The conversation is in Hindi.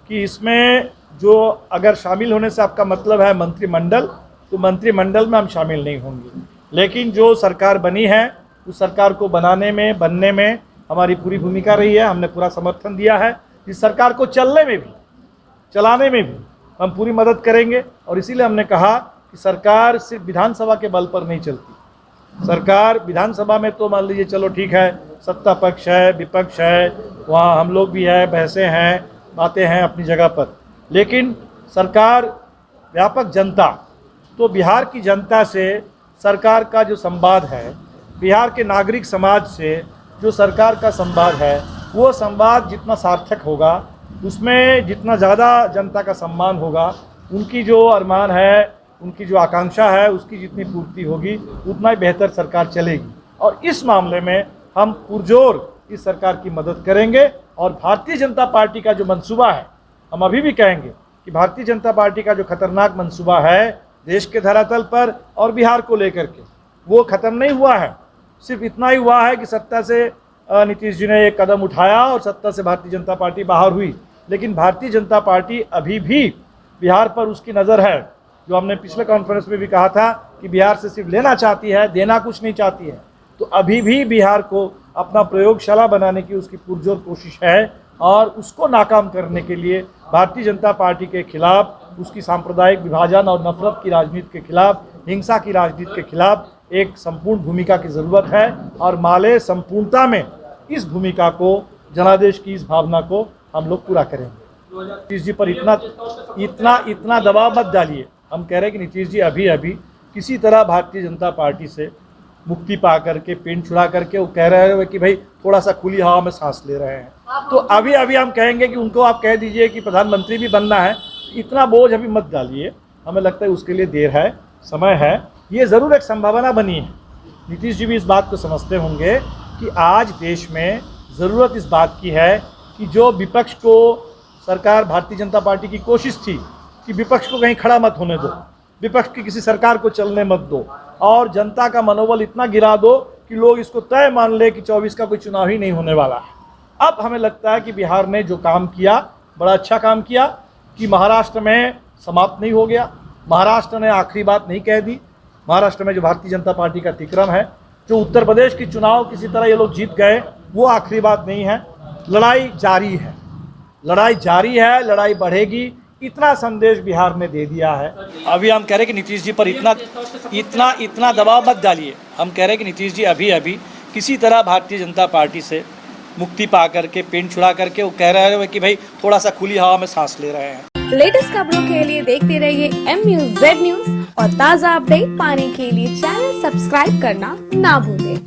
कि इसमें जो अगर शामिल होने से आपका मतलब है मंत्रिमंडल, तो मंत्रिमंडल में हम शामिल नहीं होंगे। लेकिन जो सरकार बनी है उस सरकार को बनाने में, बनने में हमारी पूरी भूमिका रही है। हमने पूरा समर्थन दिया है। इस सरकार को चलने में भी, चलाने में भी हम पूरी मदद करेंगे। और इसीलिए हमने कहा कि सरकार सिर्फ विधानसभा के बल पर नहीं चलती। सरकार विधानसभा में तो मान लीजिए चलो ठीक है, सत्ता पक्ष है, विपक्ष है, वहाँ हम लोग भी है, बहसें हैं, बातें हैं अपनी जगह पर। लेकिन सरकार व्यापक जनता, तो बिहार की जनता से सरकार का जो संवाद है, बिहार के नागरिक समाज से जो सरकार का संवाद है, वो संवाद जितना सार्थक होगा, उसमें जितना ज़्यादा जनता का सम्मान होगा, उनकी जो अरमान है, उनकी जो आकांक्षा है, उसकी जितनी पूर्ति होगी, उतना ही बेहतर सरकार चलेगी। और इस मामले में हम पुरजोर इस सरकार की मदद करेंगे। और भारतीय जनता पार्टी का जो मंसूबा है, हम अभी भी कहेंगे कि भारतीय जनता पार्टी का जो खतरनाक मंसूबा है देश के धरातल पर और बिहार को लेकर के, वो ख़त्म नहीं हुआ है। सिर्फ इतना ही हुआ है कि सत्ता से नीतीश जी ने एक कदम उठाया और सत्ता से भारतीय जनता पार्टी बाहर हुई। लेकिन भारतीय जनता पार्टी अभी भी बिहार पर उसकी नज़र है। जो हमने पिछले कॉन्फ्रेंस में भी कहा था कि बिहार से सिर्फ लेना चाहती है, देना कुछ नहीं चाहती है। तो अभी भी बिहार को अपना प्रयोगशाला बनाने की उसकी पुरजोर कोशिश है। और उसको नाकाम करने के लिए भारतीय जनता पार्टी के खिलाफ, उसकी सांप्रदायिक विभाजन और नफरत की राजनीति के खिलाफ, हिंसा की राजनीति के खिलाफ एक संपूर्ण भूमिका की ज़रूरत है। और माले संपूर्णता में इस भूमिका को, जनादेश की इस भावना को हम लोग पूरा करेंगे। नीतीश जी पर इतना दबाव मत डालिए। हम कह रहे हैं कि नीतीश जी अभी किसी तरह भारतीय जनता पार्टी से मुक्ति पा करके, पेन छुड़ा करके, वो कह रहे हैं कि भाई थोड़ा सा खुली हवा में सांस ले रहे हैं। तो अभी हम कहेंगे कि उनको आप कह दीजिए कि प्रधानमंत्री भी बनना है। इतना बोझ अभी मत डालिए। हमें लगता है उसके लिए देर है, समय है। ये ज़रूर एक संभावना बनी है। नीतीश जी भी इस बात को समझते होंगे कि आज देश में ज़रूरत इस बात की है कि जो विपक्ष को, सरकार भारतीय जनता पार्टी की कोशिश थी कि विपक्ष को कहीं खड़ा मत होने दो, विपक्ष की किसी सरकार को चलने मत दो, और जनता का मनोबल इतना गिरा दो कि लोग इसको तय मान ले कि 24 का कोई चुनाव ही नहीं होने वाला है। अब हमें लगता है कि बिहार ने जो काम किया, बड़ा अच्छा काम किया कि महाराष्ट्र में समाप्त नहीं हो गया। महाराष्ट्र ने आखिरी बात नहीं कह दी। महाराष्ट्र में जो भारतीय जनता पार्टी का अतिक्रम है, जो उत्तर प्रदेश की चुनाव किसी तरह ये लोग जीत गए, वो आखिरी बात नहीं है। लड़ाई जारी है, लड़ाई जारी है, लड़ाई बढ़ेगी। इतना संदेश बिहार ने दे दिया है। अभी हम कह रहे हैं कि नीतीश जी पर इतना दबाव मत डालिए। हम कह रहे हैं कि नीतीश जी अभी किसी तरह भारतीय जनता पार्टी से मुक्ति पा करके, पेन छुड़ा करके, वो कह रहे हैं कि भाई थोड़ा सा खुली हवा में सांस ले रहे हैं। लेटेस्ट खबरों के लिए देखते रहिए MUZ न्यूज और ताज़ा अपडेट पाने के लिए चैनल सब्सक्राइब करना ना भूलें।